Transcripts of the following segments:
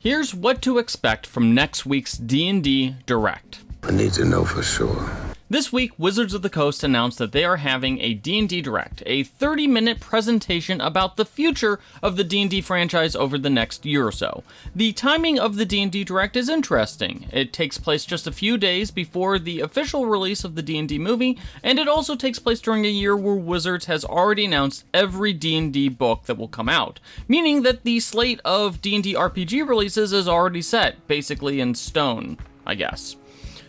Here's what to expect from next week's D&D Direct. I need to know for sure. This week, Wizards of the Coast announced that they are having a D&D Direct, a 30-minute presentation about the future of the D&D franchise over the next year or so. The timing of the D&D Direct is interesting. It takes place just a few days before the official release of the D&D movie, and it also takes place during a year where Wizards has already announced every D&D book that will come out, meaning that the slate of D&D RPG releases is already set, basically in stone, I guess.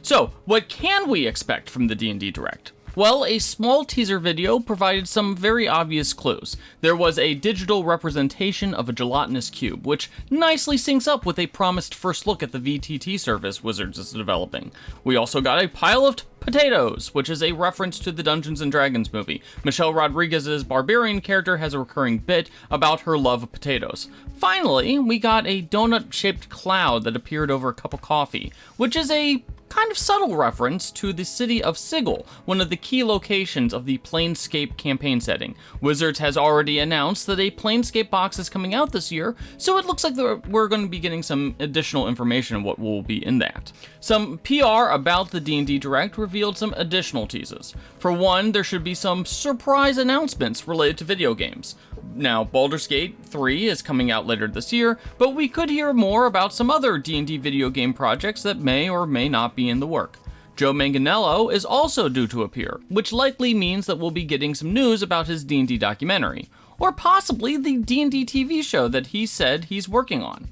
So, what can we expect from the D&D Direct? Well, a small teaser video provided some very obvious clues. There was a digital representation of a gelatinous cube, which nicely syncs up with a promised first look at the VTT service Wizards is developing. We also got a pile of potatoes, which is a reference to the Dungeons & Dragons movie. Michelle Rodriguez's barbarian character has a recurring bit about her love of potatoes. Finally, we got a donut-shaped cloud that appeared over a cup of coffee, which is a kind of subtle reference to the city of Sigil, one of the key locations of the Planescape campaign setting. Wizards has already announced that a Planescape box is coming out this year, so it looks like we're going to be getting some additional information on what will be in that. Some PR about the D&D Direct revealed some additional teases. For one, there should be some surprise announcements related to video games. Now, Baldur's Gate 3 is coming out later this year, but we could hear more about some other D&D video game projects that may or may not be in the work. Joe Manganiello is also due to appear, which likely means that we'll be getting some news about his D&D documentary, or possibly the D&D TV show that he said he's working on.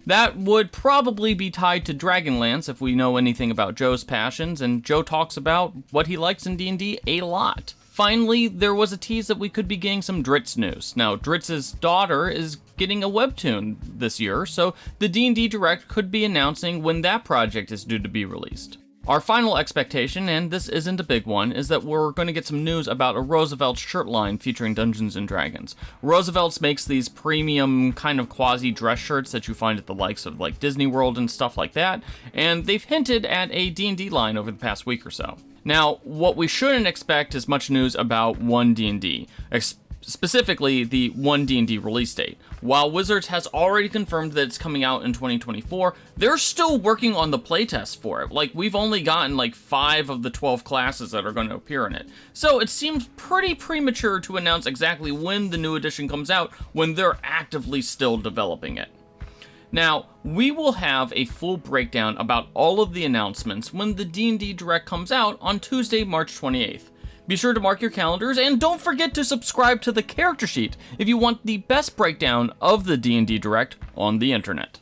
That would probably be tied to Dragonlance if we know anything about Joe's passions, and Joe talks about what he likes in D&D a lot. Finally, there was a tease that we could be getting some Dritz news. Now, Dritz's daughter is getting a webtoon this year, so the D&D Direct could be announcing when that project is due to be released. Our final expectation, and this isn't a big one, is that we're going to get some news about a Roosevelt shirt line featuring Dungeons & Dragons. Roosevelt's makes these premium kind of quasi-dress shirts that you find at the likes of like Disney World and stuff like that, and they've hinted at a D&D line over the past week or so. Now, what we shouldn't expect is much news about 1D&D, specifically the 1D&D release date. While Wizards has already confirmed that it's coming out in 2024, they're still working on the playtest for it. Like, we've only gotten like 5 of the 12 classes that are going to appear in it. So it seems pretty premature to announce exactly when the new edition comes out when they're actively still developing it. Now, we will have a full breakdown about all of the announcements when the D&D Direct comes out on Tuesday, March 28th. Be sure to mark your calendars, and don't forget to subscribe to the character sheet if you want the best breakdown of the D&D Direct on the internet.